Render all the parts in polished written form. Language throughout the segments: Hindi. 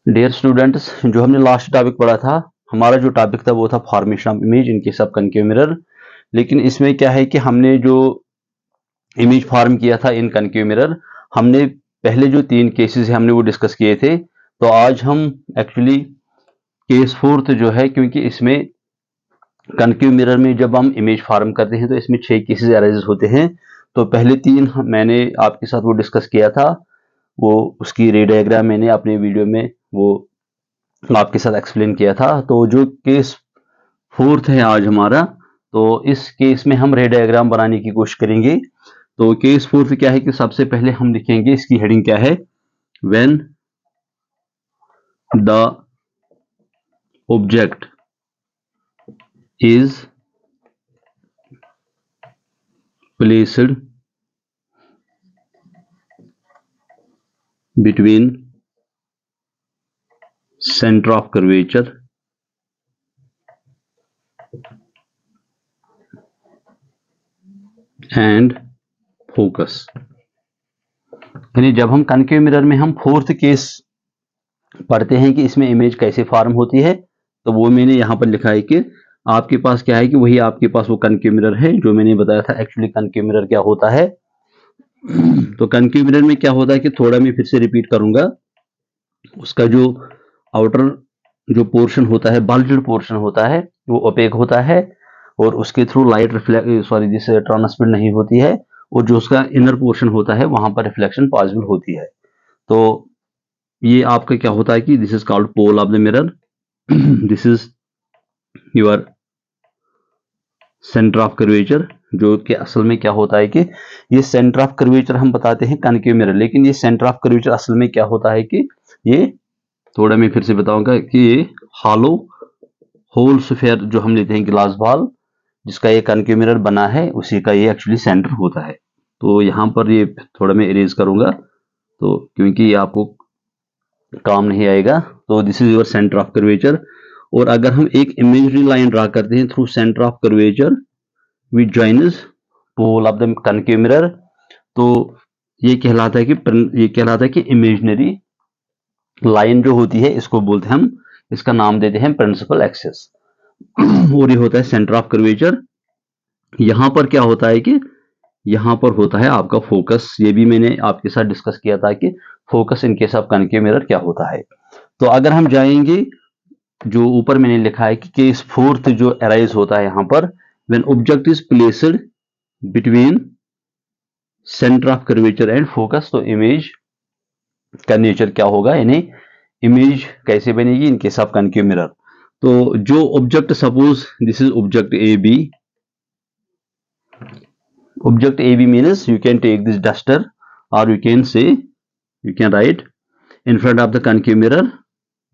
डियर स्टूडेंट्स, जो हमने लास्ट टॉपिक पढ़ा था, हमारा जो टॉपिक था वो था formation of image in case of concave mirror. लेकिन इसमें क्या है कि हमने जो इमेज फॉर्म किया था इन कनकेव मिरर, हमने पहले जो 3 केसेस है हमने वो डिस्कस किए थे। तो आज हम एक्चुअली केस 4th जो है, क्योंकि इसमें कनकेव मिरर में जब हम इमेज फॉर्म करते हैं तो इसमें 6 केसेस अराइज होते हैं। तो पहले 3 मैंने आपके साथ वो डिस्कस किया था, वो उसकी रे डायग्राम मैंने अपने वीडियो में वो आपके साथ एक्सप्लेन किया था। तो जो केस 4th है आज हमारा, तो इस केस में हम रे डायग्राम बनाने की कोशिश करेंगे। तो केस 4th क्या है कि सबसे पहले हम लिखेंगे, इसकी हेडिंग क्या है, when the object is placed between centre of curvature and focus. यानी जब हम कनकेव मिरर में हम 4th केस पढ़ते हैं कि इसमें इमेज कैसे फॉर्म होती है, तो वो मैंने यहाँ पर लिखा है कि आपके पास क्या है कि वही आपके पास वो कनकेव मिरर है जो मैंने बताया था। एक्चुअली कनकेव मिरर क्या होता है, तो कनकेव मिरर में क्या होता है कि थोड़ा मैं फिर से रिपीट करूंगा, उसका जो आउटर जो पोर्शन होता है, बल्ज्ड पोर्शन होता है, वो ओपेक होता है और उसके थ्रू लाइट रिफ्लेक्ट जिससे ट्रांसमिट नहीं होती है, और जो उसका इनर पोर्शन होता है वहां पर रिफ्लेक्शन पॉसिबल होती है। तो ये आपका क्या होता है कि this is called pole of the mirror, this is your centre of curvature. जो कि असल में क्या होता है कि ये सेंटर ऑफ कर्वेचर हम बताते हैं कनकेव मिरर, लेकिन ये सेंटर ऑफ कर्वेचर असल में क्या होता है कि ये, थोड़ा मैं फिर से बताऊंगा कि ये हॉलो होल स्फीयर जो हम लेते हैं ग्लास बॉल, जिसका ये कनकेव मिरर बना है, उसी का ये एक्चुअली सेंटर होता है। तो यहाँ पर ये थोड़ा मैं इरेज करूंगा, तो क्योंकि ये आपको काम नहीं आएगा। तो this is your centre of curvature. और अगर हम एक इमेजरी लाइन ड्रा करते हैं through centre of curvature which joins pole of the concave mirror, तो ये कहलाता है कि इमेजनरी लाइन जो होती है, इसको बोलते हैं हम, इसका नाम देते हैं प्रिंसिपल एक्सिस। और ये होता है सेंटर ऑफ कर्वेचर। यहां पर क्या होता है कि यहां पर होता है आपका फोकस। ये भी मैंने आपके साथ डिस्कस किया था कि focus in case of concave mirror क्या होता है। तो अगर हम जाएंगे, जो ऊपर मैंने लिखा है कि केस 4th जो अराइज होता है यहां पर, when object is placed between centre of curvature and focus, तो इमेज का नेचर क्या होगा, यानी इमेज कैसे बनेगी in case of concave mirror. तो जो object, suppose this is object A B, object AB means you can take this duster or you can say, you can write in front of the concave mirror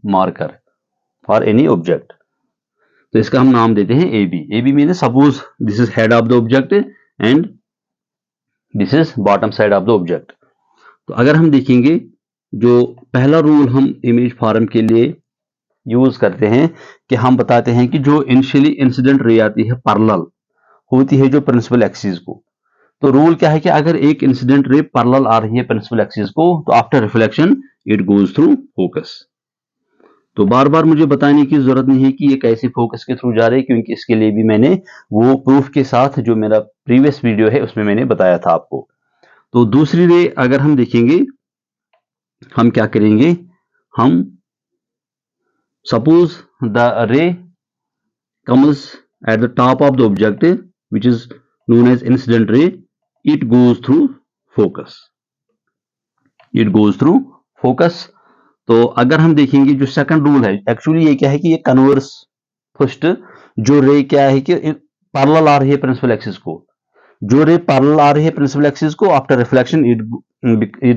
marker for any object। तो इसका हम नाम देते हैं AB। AB means suppose this is head of the object and this is bottom side of the object। तो अगर हम देखेंगे, जो पहला रूल हम इमेज फॉर्म के लिए यूज करते हैं कि हम बताते हैं कि जो इनिशियली इंसिडेंट रे आती है पैरेलल होती है जो प्रिंसिपल एक्सिस को। तो रूल क्या है कि अगर एक इंसिडेंट रे पैरेलल आ रही है प्रिंसिपल एक्सिस को, तो after reflection it goes through focus. तो बार बार मुझे बताने की जरूरत नहीं है कि ये कैसे फोकस के थ्रू जा रहे हैं, क्योंकि इसके लिए भी मैंने वो प्रूफ के साथ जो मेरा प्रीवियस वीडियो है उसमें मैंने बताया था आपको। तो दूसरी रे अगर हम देखेंगे, हम क्या करेंगे, हम suppose the ray comes at the top of the object which is known as incident ray, it goes through focus, it goes through focus। तो अगर हम देखेंगे जो सेकंड रूल है, एक्चुअली ये क्या है कि ये कन्वर्स, फर्स्ट जो रे क्या है कि पैरेलल आ रही है प्रिंसिपल एक्सिस को, जो रे पैरेलल आ रही है प्रिंसिपल एक्सिस को, after reflection it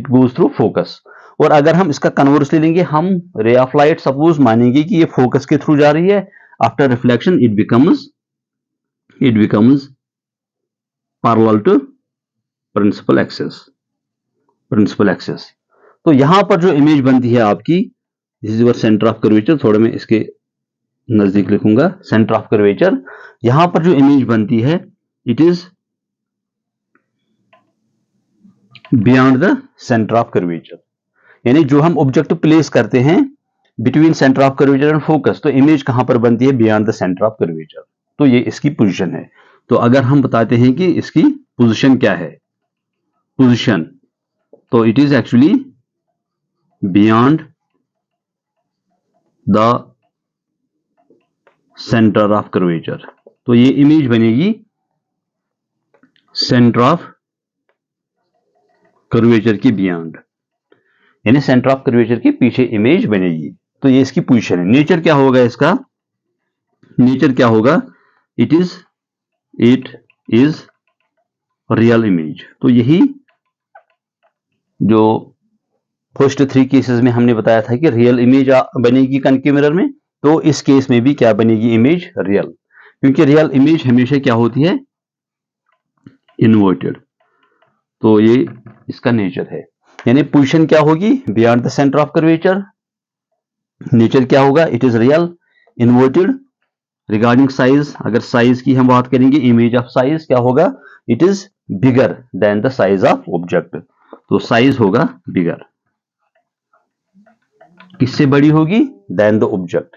goes through focus. और अगर हम इसका कन्वर्स ले लेंगे, हम रे ऑफ लाइट सपोज मानेंगे कि ये फोकस के थ्रू जा रही है, after reflection it becomes parallel to principal axis. तो यहां पर जो इमेज बनती है आपकी, this is your centre of curvature. थोड़ा मैं इसके नजदीक लिखूंगा, सेंटर ऑफ कर्वेचर। यहां पर जो इमेज बनती है, it is beyond the centre of curvature. यानी जो हम ऑब्जेक्ट प्लेस करते हैं, between centre of curvature and focus, तो इमेज कहां पर बनती है? Beyond the centre of curvature. तो ये इसकी पोजीशन है। तो अगर हम बताते हैं कि इसकी पोजीशन क्या है, पोजीशन, तो it is actually beyond the centre of curvature. तो ये इमेज बनेगी सेंटर ऑफ कर्वेचर की बियॉन्ड, यानी सेंटर ऑफ कर्वेचर के पीछे इमेज बनेगी। तो ये इसकी पोजीशन है। नेचर क्या होगा इसका? नेचर क्या होगा? It is real image. तो यही जो फर्स्ट 3 केसेस में हमने बताया था कि रियल इमेज बनेगी कनकेव मिरर में, तो इस केस में भी क्या बनेगी? इमेज रियल, क्योंकि रियल इमेज हमेशा क्या होती है? इन्वर्टेड। तो ये इसका नेचर है, यानी पोजीशन क्या होगी? Beyond the centre of curvature. Nature क्या होगा? It is real, inverted. Regarding size, अगर साइज की हम बात करेंगे, इमेज ऑफ साइज क्या होगा? It is bigger than the size of object. तो साइज होगा बिगर, किससे बड़ी होगी? Than the object.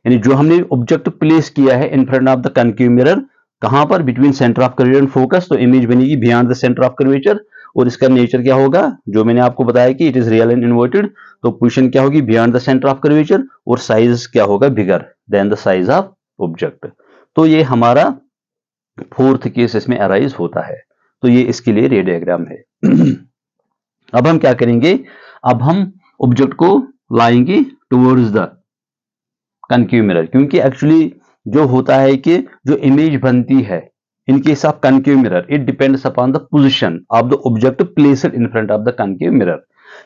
यानी जो हमने ऑब्जेक्ट प्लेस किया है in front of the concave mirror, कहां पर? Between centre of curvature and focus, तो इमेज बनेगी beyond the centre of curvature. और इसका नेचर क्या होगा? जो मैंने आपको बताया कि it is real and inverted, तो पोजीशन क्या होगी? Beyond the centre of curvature, और साइज क्या होगा? बिगर than the size of object. तो ये हमारा 4th केस इसमें अराइज होता है। तो ये इसके लिए रे डायग्राम है। अब हम क्या करेंगे? अब हम ऑब्जेक्ट को लाएंगे टुवर्ड्स द कनकेव मिरर, क्योंकि एक्चुअली जो होता है कि जो इमेज बनती है इन case of concave mirror, it depends upon the position of the object placed in front of the concave mirror.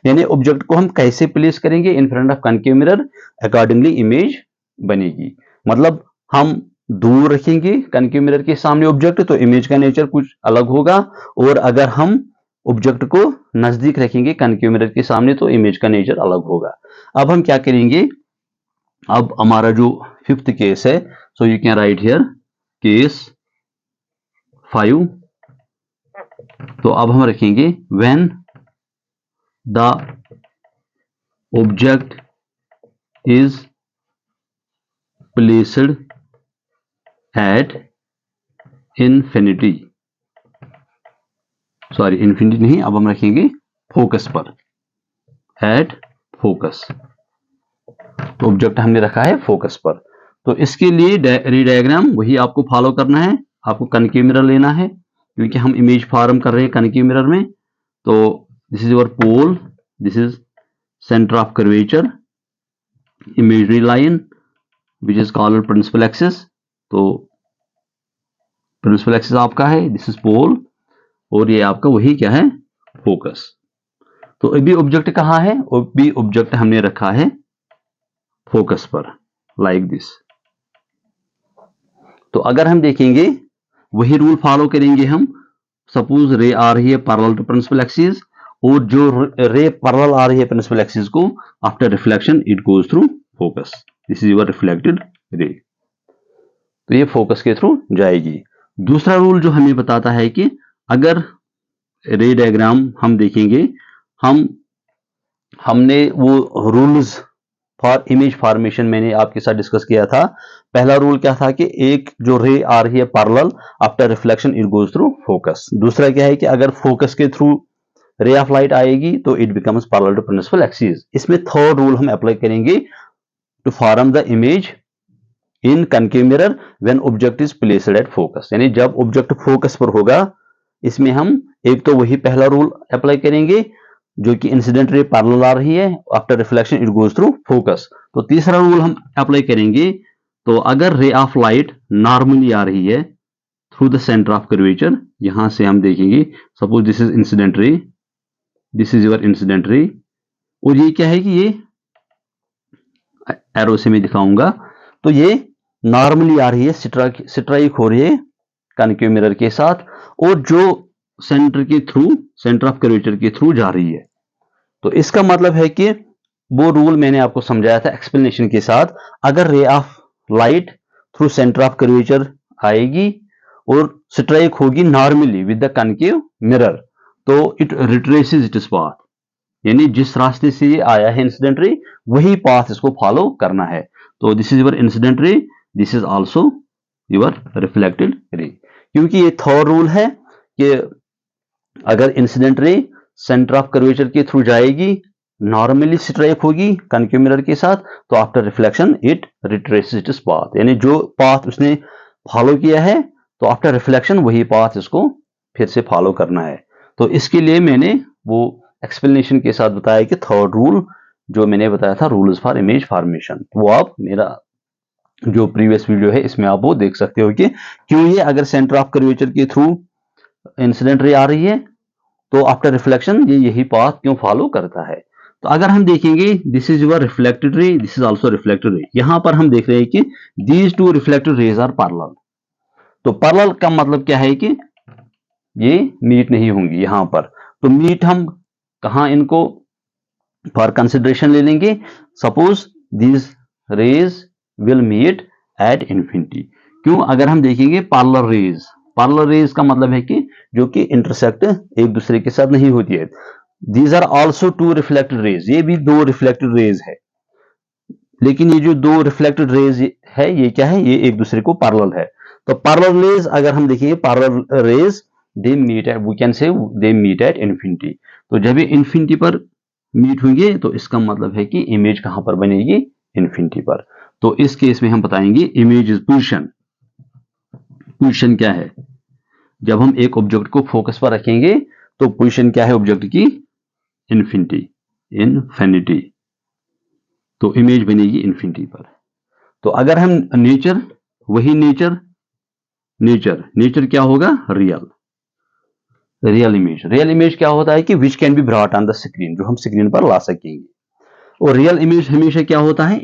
यानी ऑब्जेक्ट को हम कैसे प्लेस करेंगे इन front of concave mirror, accordingly image बनेगी। मतलब हम दूर रखेंगे कनकेव मिरर के सामने ऑब्जेक्ट, तो इमेज का नेचर कुछ अलग होगा, और अगर हम ऑब्जेक्ट को नजदीक रखेंगे कनकेव मिरर के सामने, तो इमेज का नेचर अलग होगा। अब हम क्या करेंगे? अब हमारा जो 5th केस है, so you can write here case 5। तो अब हम रखेंगे when the object is placed at infinity, sorry infinity नहीं, अब हम रखेंगे फोकस पर, एट फोकस। तो ऑब्जेक्ट हमने रखा है फोकस पर। तो इसके लिए रे डायग्राम वही आपको फॉलो करना है। आपको कनकेव मिरर लेना है, क्योंकि हम इमेज फॉर्म कर रहे हैं कनकेव मिरर में। तो this is your pole, this is centre of curvature, imaginary line which is called principal axis. तो प्रिंसिपल एक्सिस आपका है, दिस इज पोल, और ये आपका वही क्या है? फोकस। तो अभी ऑब्जेक्ट कहां है? अभी ऑब्जेक्ट हमने रखा है फोकस पर, लाइक दिस। तो अगर हम देखेंगे वही रूल फॉलो करेंगे हम। सपोज रे आ रही है पैरेलल टू प्रिंसिपल एक्सिस, और जो रे पैरेलल आ रही है प्रिंसिपल एक्सिस को, after reflection it goes through focus. This is your reflected रे। तो ये फोकस के थ्रू जाएगी। दूसरा रूल जो हमें बताता है कि अगर रे डायग्राम हम देखेंगे, हमने वो रूल्स फॉर इमेज फॉर्मेशन मैंने आपके साथ डिस्कस किया था। पहला रूल क्या था कि एक जो रे आ रही है parallel, after reflection it goes through focus. दूसरा क्या है कि अगर फोकस के थ्रू रे ऑफ लाइट आएगी तो it becomes parallel to principal axis. इसमें थर्ड रूल हम अप्लाई करेंगे to form the image in concave mirror when object is placed at focus. यानी जब ऑब्जेक्ट फोकस पर होगा, इसमें हम एक तो वही पहला रूल अप्लाई करेंगे जो कि इंसिडेंट रे पैरेलल आ रही है, after reflection it goes through focus. तो तीसरा रूल हम अप्लाई करेंगे, तो अगर रे ऑफ लाइट नॉर्मली आ रही है through the centre of curvature, यहां से हम देखेंगे suppose this is incident ray, this is your incident ray, और ये क्या है कि ये एरो से मैं दिखाऊंगा, तो ये नॉर्मली आ रही है, स्ट्राइक हो रही है कनकेव मिरर के साथ, और जो सेंटर के थ्रू, सेंटर ऑफ कर्वेचर के थ्रू जा रही है। तो इसका मतलब है कि वो रूल मैंने आपको समझाया था एक्सप्लेनेशन के साथ। अगर ray of light through centre of curvature आएगी और स्ट्राइक होगी normally with the concave mirror, तो इट रिट्रेसेस इट्स पाथ, यानी जिस रास्ते से ये आया है इंसिडेंट रे, वही पाथ इसको फॉलो करना है। तो this is your incident ray, this is also your reflected रे। क्योंकि ये थर्ड रूल है कि अगर incident ray centre of curvature के थ्रू जाएगी, नॉर्मली स्ट्राइक होगी कनकेव मिरर के साथ, तो after reflection it retraces its path, यानी जो पाथ उसने फॉलो किया है तो आफ्टर रिफ्लेक्शन वही पाथ इसको फिर से फॉलो करना है। तो इसके लिए मैंने वो एक्सप्लेनेशन के साथ बताया कि थर्ड रूल जो मैंने बताया था, रूल्स फॉर इमेज फॉर्मेशन, वो आप मेरा जो प्रीवियस वीडियो है इसमें आप वो देख सकते हो कि क्यों ये अगर सेंटर ऑफ कर्वेचर के थ्रू इंसिडेंट रे आ रही है तो आफ्टर रिफ्लेक्शन ये यही पाथ क्यों फॉलो करता है। तो अगर हम देखेंगे this is your reflected ray, this is also reflected ray, यहां पर हम देख रहे हैं कि these two reflected rays are parallel. तो पैरेलल का मतलब क्या है कि ये मीट नहीं होंगी यहां पर। तो मीट हम कहां इनको फॉर कंसिडरेशन ले लेंगे, suppose this rays will meet at infinity. क्यों? अगर हम देखेंगे पार्लर रेज का मतलब है कि जो कि इंटरसेक्ट एक दूसरे के साथ नहीं होती है। These are also two reflected rays, ये भी दो रिफ्लेक्टेड रेज है, लेकिन ये जो दो रिफ्लेक्टेड रेज है ये क्या है, ये एक दूसरे को पैरेलल है। तो पैरेलल रेज अगर हम देखेंगे, parallel rays they meet at, we can say they meet at infinity. तो जब ये इंफिनिटी पर मीट होंगे तो इसका मतलब है कि इमेज कहां पर बनेगी, इंफिनिटी पर। तो इस केस में हम बताएंगे इमेज इज पोजीशन। पोजीशन क्या है, जब हम एक ऑब्जेक्ट को फोकस पर रखेंगे तो पोजीशन क्या है ऑब्जेक्ट की, इन्फिनिटी। तो इमेज बनेगी इंफिनिटी पर। तो अगर हम नेचर, वही नेचर क्या होगा, रियल इमेज क्या होता है कि विच can be brought on the screen, जो हम स्क्रीन पर ला सकेंगे। और रियल इमेज हमेशा क्या होता है,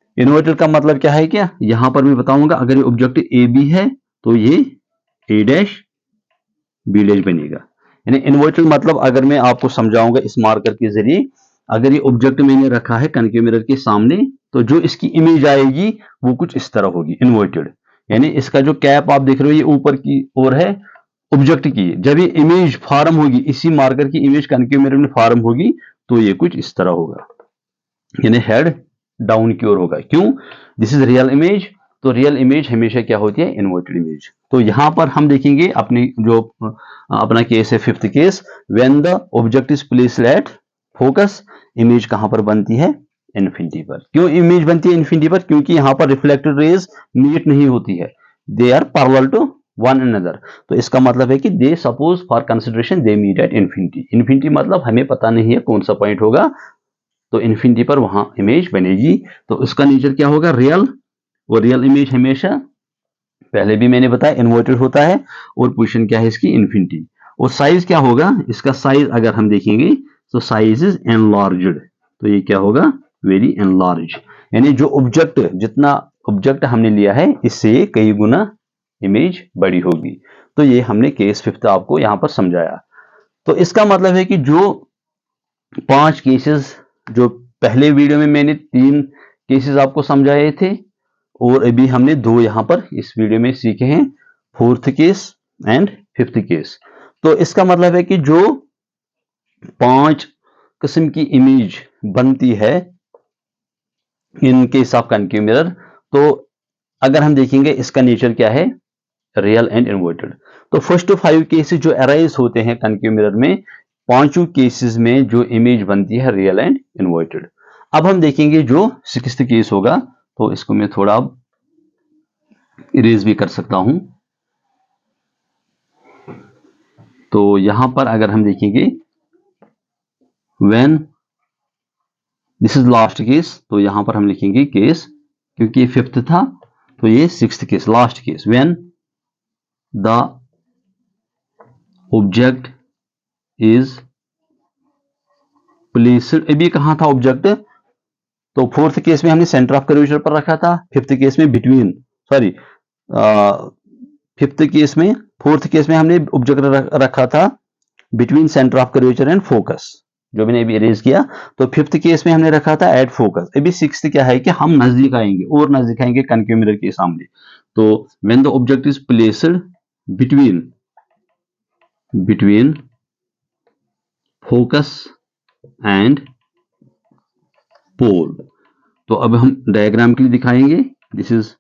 इन्वर्टेड का मतलब क्या है, क्या यहां पर मैं बताऊंगा। अगर ये ऑब्जेक्ट ए बी है तो ये ए डैश बी डैश बनेगा। यानी इन्वर्टेड मतलब अगर मैं आपको समझाऊंगा इस मार्कर के जरिए, अगर ये ऑब्जेक्ट मैंने रखा है कनकेव मिरर के सामने तो जो इसकी इमेज आएगी वो कुछ इस तरह होगी, इन्वर्टेड। यानी इसका जो कैप आप देख रहे हो ये ऊपर की ओर है ऑब्जेक्ट की, जब ये इमेज फॉर्म होगी, इसी मार्कर की इमेज कनकेव मिरर में फॉर्म होगी तो ये कुछ इस तरह होगा, यानी हेड डाउन की ओर होगा। क्यों? This is real image. तो रियल इमेज हमेशा क्या होती है, इन्वर्टेड इमेज। तो यहां पर हम देखेंगे अपनी जो अपना केस है fifth case, when the object is placed at focus, image कहां पर बनती है, इन्फिनिटी पर। क्यों इमेज बनती है इन्फिनिटी पर? क्योंकि यहां पर रिफ्लेक्टेड रेज मीट नहीं होती है, they are parallel to one another. तो इसका मतलब है कि they suppose for consideration they meet at infinity मतलब हमें पता नहीं है कौन सा पॉइंट होगा, तो इन्फिनिटी पर वहां इमेज बनेगी। तो इसका नेचर क्या होगा, रियल। और रियल इमेज हमेशा, पहले भी मैंने बताया, इन्वर्टेड होता है। और पोजीशन क्या है इसकी, इन्फिनिटी। और साइज क्या होगा इसका, साइज अगर हम देखेंगे तो साइज इज एनलार्ज्ड। तो ये क्या होगा, वेरी एनलार्ज। यानी जो ऑब्जेक्ट, जितना ऑब्जेक्ट हमने लिया है इससे कई गुना इमेज बड़ी होगी। तो ये हमने केस फिफ्थ आपको यहां पर समझाया। तो इसका मतलब है कि जो 5 केसेस, जो पहले वीडियो में मैंने 3 केसेस आपको समझाए थे और अभी हमने 2 यहां पर इस वीडियो में सीखे हैं, fourth case and fifth case. तो इसका मतलब है कि जो 5 किस्म की इमेज बनती है इन केस ऑफ कनकेव मिरर, तो अगर हम देखेंगे इसका नेचर क्या है, रियल एंड इन्वर्टेड। तो फर्स्ट 5 केसेस जो अराइज होते हैं कनकेव मिरर में, पांचों केसेस में जो इमेज बनती है रियल एंड इन्वर्टेड। अब हम देखेंगे जो 6th केस होगा, तो इसको मैं थोड़ा इरेज भी कर सकता हूं। तो यहां पर अगर हम देखेंगे when this is last case, तो यहां पर हम लिखेंगे केस, क्योंकि ये 5th था तो ये 6th case, last case. When the object is placed, अभी कहां था ऑब्जेक्ट, तो 4th केस में हमने सेंटर ऑफ कर्वेचर पर रखा था, 5th केस में बिटवीन, सॉरी 5th केस में, 4th केस में हमने ऑब्जेक्ट रखा था between centre of curvature and focus, जो मैंने अभी इरेज किया। तो 5th केस में हमने रखा था एट फोकस। अभी 6th क्या है कि हम नजदीक आएंगे और नजदीक आएंगे कनकेव मिरर के सामने। तो when the object is placed between between focus and pole. तो अब हम डायग्राम के लिए दिखाएंगे। दिस इज,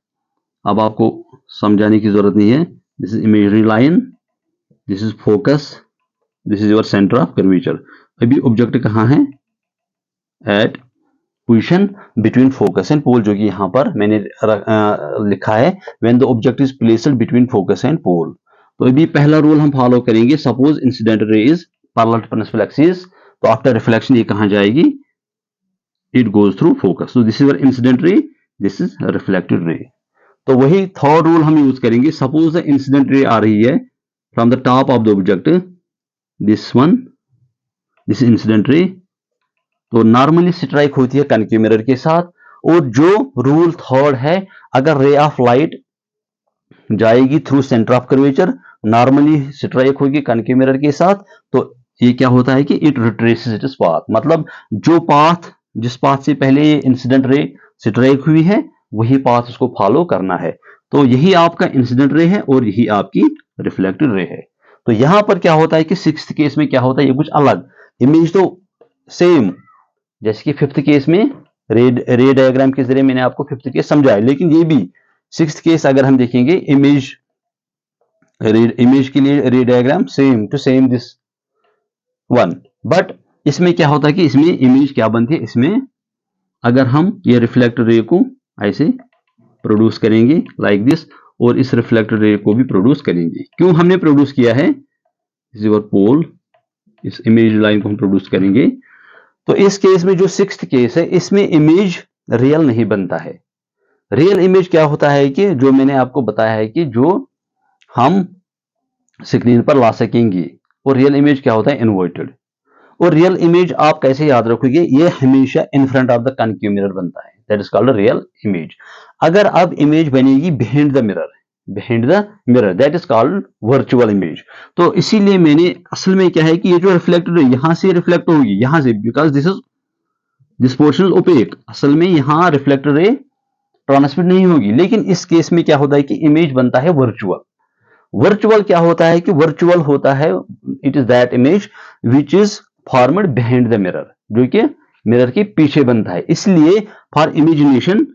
अब आपको समझाने की जरूरत नहीं है। This is imaginary line, this is focus, this is your centre of curvature. अभी ऑब्जेक्ट कहाँ है? At position between focus and pole, जो कि यहां पर मैंने लिखा है when the object is placed between focus and pole. तो अभी पहला रूल हम फॉलो करेंगे। Suppose incident ray is parallel to principal axis, तो आफ्टर रिफ्लेक्शन ये कहां जाएगी? It goes through focus. तो this is your incident ray, this is reflected ray. तो वही थर्ड रूल हम यूज करेंगे। सपोज द इंसिडेंट रे आ रही है from the top of the object, this one, this incident ray, तो नॉर्मली स्ट्राइक होती है कनकेव मिरर के साथ। और जो रूल थर्ड है, अगर रे ऑफ लाइट जाएगी through centre of curvature, normally strike होगी कनकेव मिरर के साथ, तो ये क्या होता है कि इट रिट्रेसेस इट्स पाथ, मतलब जो पाथ, जिस पाथ से पहले ये इंसिडेंट रे स्ट्राइक हुई है वही पाथ उसको फॉलो करना है। तो यही आपका इंसिडेंट रे है और यही आपकी रिफ्लेक्टेड रे है। तो यहां पर क्या होता है कि सिक्स्थ केस में क्या होता है, ये कुछ अलग, इमेज तो सेम, जैसे कि फिफ्थ केस में रे डायग्राम के जरिए मैंने आपको फिफ्थ केस समझाया, लेकिन ये भी सिक्स्थ केस अगर हम देखेंगे, इमेज के लिए ray diagram same to same this one, but इसमें क्या होता है कि इसमें इमेज क्या बनती है, इसमें अगर हम ये रिफ्लेक्टेड रे को ऐसे प्रोड्यूस करेंगे लाइक दिस, और इस रिफ्लेक्टेड रे को भी प्रोड्यूस करेंगे। क्यों हमने प्रोड्यूस किया है? इस योर पोल, इस इमेज लाइन को हम प्रोड्यूस करेंगे। तो इस केस में जो सिक्स्थ केस है, इसमें इमेज रियल नहीं बनता है। रियल इमेज क्या होता है कि जो मैंने आपको बताया है कि जो हम स्क्रीन पर ला सकेंगे, और रियल इमेज क्या होता है? इन्वर्टेड। और रियल इमेज आप कैसे याद रखोगे? ये हमेशा इन front of the concave mirror बनता है, that is called real image. अगर अब इमेज बनेगी behind the mirror, that is called virtual image. तो इसीलिए मैंने, असल में क्या है कि ये जो रिफ्लेक्टेड है यहां से रिफ्लेक्ट होगी, यहां से, बिकॉज दिस पोर्शन ओपेक, असल में यहां रिफ्लेक्टेड रे ट्रांसमिट नहीं होगी। लेकिन इस केस में क्या होता है कि इमेज बनता है वर्चुअल। वर्चुअल क्या होता है कि वर्चुअल होता है, it is that image which is formed behind the mirror, जो कि मिरर के पीछे बनता है। इसलिए फॉर इमेजिनेशन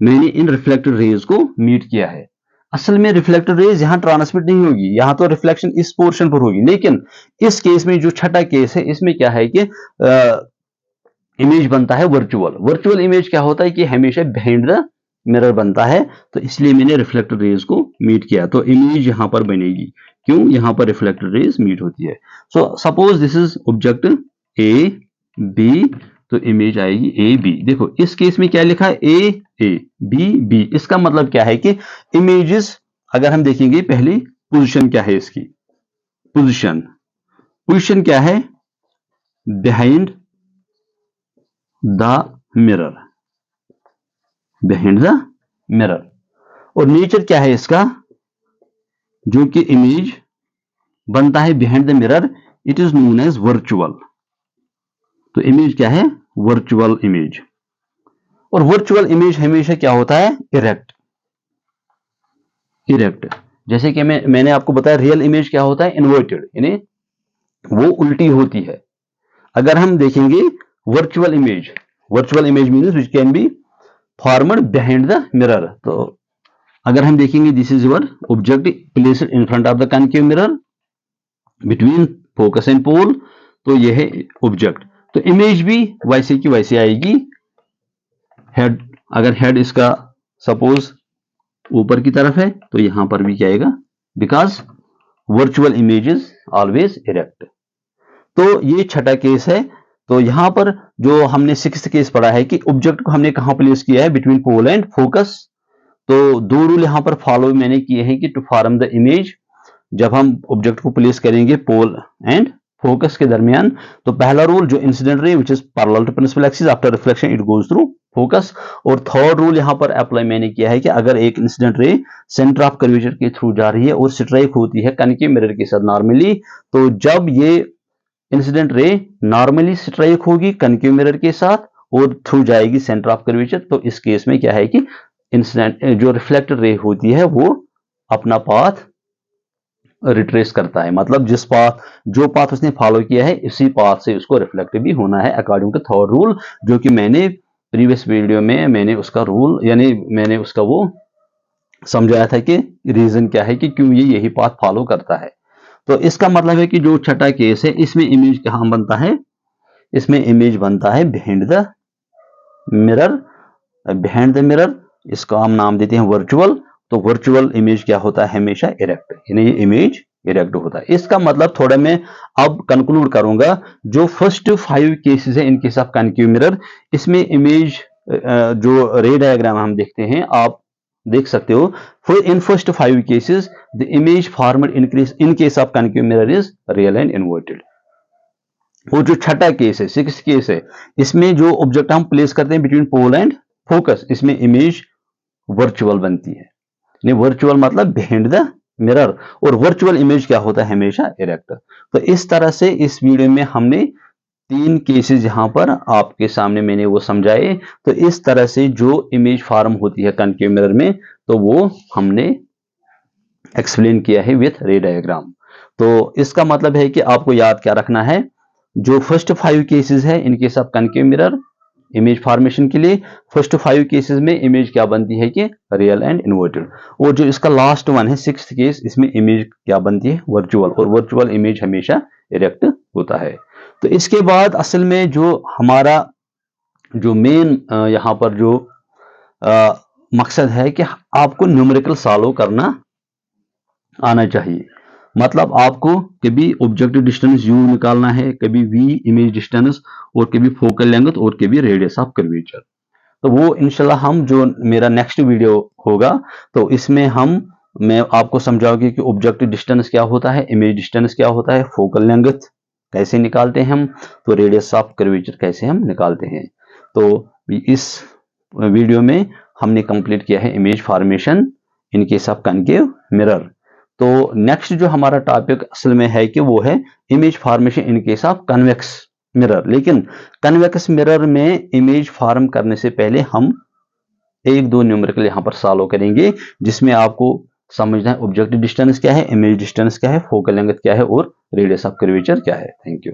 मैंने इन रिफ्लेक्टेड रेज को मीट किया है। असल में रिफ्लेक्टेड रेज यहां ट्रांसमिट नहीं होगी, यहां तो रिफ्लेक्शन इस पोर्शन पर होगी। लेकिन इस केस में जो छठा केस है, इसमें क्या है कि इमेज बनता है वर्चुअल। वर्चुअल इमेज क्या होता है कि हमेशा बिहाइंड द मिरर बनता है। तो इसलिए मैंने रिफ्लेक्टेड रेज को मीट किया, तो इमेज यहां पर बनेगी। क्यों? यहां पर रिफ्लेक्टेड रेज मीट होती है। So suppose this is object A B, तो इमेज आएगी ए बी। देखो इस केस में क्या लिखा है? A B B. इसका मतलब क्या है कि इमेजेस, अगर हम देखेंगे पहली पोजीशन क्या है इसकी, पोजीशन क्या है? Behind the mirror, behind the mirror. और नेचर क्या है इसका? जो कि इमेज बनता है behind the mirror, it is known as virtual. तो इमेज क्या है? Virtual image. और वर्चुअल इमेज हमेशा क्या होता है? इरेक्ट। जैसे कि मैंने आपको बताया रियल इमेज क्या होता है? इन्वर्टेड, यानी वो उल्टी होती है। अगर हम देखेंगे virtual image means which can be formed behind the mirror. तो अगर हम देखेंगे, this is your object placed in front of the concave mirror between focus and pole, तो यह है ऑब्जेक्ट। तो इमेज भी वैसे की वैसे आएगी। हेड, अगर हेड इसका सपोज ऊपर की तरफ है, तो यहां पर भी क्या आएगा? Because virtual image is always erect. तो ये छठा केस है। तो यहां पर जो हमने सिक्स्थ केस पढ़ा है कि ऑब्जेक्ट को हमने कहां प्लेस किया है? Between pole and focus. तो दो रूल यहां पर फॉलो मैंने किए हैं कि टू फॉर्म द इमेज, जब हम ऑब्जेक्ट को प्लेस करेंगे पोल एंड फोकस के दरमियान, तो पहला रूल जो incident ray which is parallel to principal axis, after reflection it goes through focus. और थर्ड रूल यहां पर अप्लाई मैंने किया है कि अगर एक incident ray centre of curvature के थ्रू जा रही है और स्ट्राइक होती है कनकेव मिरर के साथ नॉर्मली, तो जब ये इंसिडेंट रे नॉर्मली स्ट्राइक होगी कनकेव मिरर के साथ और थ्रू जाएगी सेंटर ऑफ कर्वेचर, तो इस केस में क्या है कि इंसिडेंट जो रिफ्लेक्टेड रे होती है वो अपना पाथ रिट्रेस करता है, मतलब जो पाथ उसने फॉलो किया है इसी पाथ से उसको रिफ्लेक्ट भी होना है अकॉर्डिंग टू थर्ड रूल, जो कि मैंने प्रीवियस वीडियो में मैंने उसका रूल यानी मैंने उसका वो समझाया था कि रीजन क्या है कि क्यों ये यही पाथ फॉलो करता है। तो इसका मतलब है कि जो छठा केस है इसमें इमेज कहां बनता है, इसमें इमेज बनता है behind the mirror. Behind the mirror इसका हम नाम देते हैं वर्चुअल। तो वर्चुअल इमेज क्या होता है, हमेशा इरेक्ट, यानी ये इमेज इरेक्ट होता है। इसका मतलब थोड़ा मैं अब कंक्लूड करूंगा, जो फर्स्ट 5 केसेस है इन केस ऑफ कनकेव मिरर, इसमें इमेज जो रे डायग्राम हम देखते हैं आप देख सकते हो, in first 5 cases the image formed in case of concave mirror is real and inverted. वो जो छठा केस है, 6th केस है, इसमें जो ऑब्जेक्ट हम प्लेस करते हैं बिटवीन पोल एंड फोकस, इसमें इमेज वर्चुअल बनती है। वर्चुअल मतलब बिहाइंड द मिरर, और वर्चुअल इमेज क्या होता है, हमेशा इरेक्ट। तो इस तरह से इस वीडियो में हमने 3 केसेस यहां पर आपके सामने मैंने वो समझाए। तो इस तरह से जो इमेज फॉर्म होती है कनकेव मिरर में, तो वो हमने एक्सप्लेन किया है विथ रे डायग्राम। तो इसका मतलब है कि आपको याद क्या रखना है, जो फर्स्ट 5 केसेस है इन case of concave mirror image formation के लिए, फर्स्ट 5 केसेस में इमेज क्या बनती है कि रियल एंड इन्वर्टेड। और जो इसका लास्ट वन है 6th केस, इसमें इमेज क्या बनती है, वर्चुअल, और वर्चुअल इमेज हमेशा इरेक्ट होता है। तो इसके बाद असल में जो हमारा जो मेन यहाँ पर जो मकसद है कि आपको न्यूमेरिकल सॉल्व करना आना चाहिए। मतलब आपको कभी ऑब्जेक्टिव डिस्टेंस u निकालना है, कभी v इमेज डिस्टेंस, और कभी फोकल लेंथ, और कभी रेडियस ऑफ कर्वेचर। तो वो इंशाल्लाह हम जो मेरा नेक्स्ट वीडियो होगा तो इसमें मैं आपको समझाऊंगी कि ऑब्जेक्टिव डिस्टेंस क्या होता है, इमेज डिस्टेंस क्या होता है, फोकल लेंथ कैसे निकालते हैं हम, तो रेडियस ऑफ कर्वेचर कैसे हम निकालते हैं। तो इस वीडियो में हमने कंप्लीट किया है image formation in case of concave mirror. तो नेक्स्ट जो हमारा टॉपिक असल में है कि वो है image formation in case of convex mirror. लेकिन कन्वेक्स मिरर में इमेज फॉर्म करने से पहले हम 1-2 न्यूमेरिकल यहां पर सॉल्व करेंगे, जिसमें आपको समझना है ऑब्जेक्टिव डिस्टेंस क्या है, इमेज डिस्टेंस क्या है, फोकल लेंथ क्या है, और रेडियस ऑफ कर्वेचर क्या है। Thank you.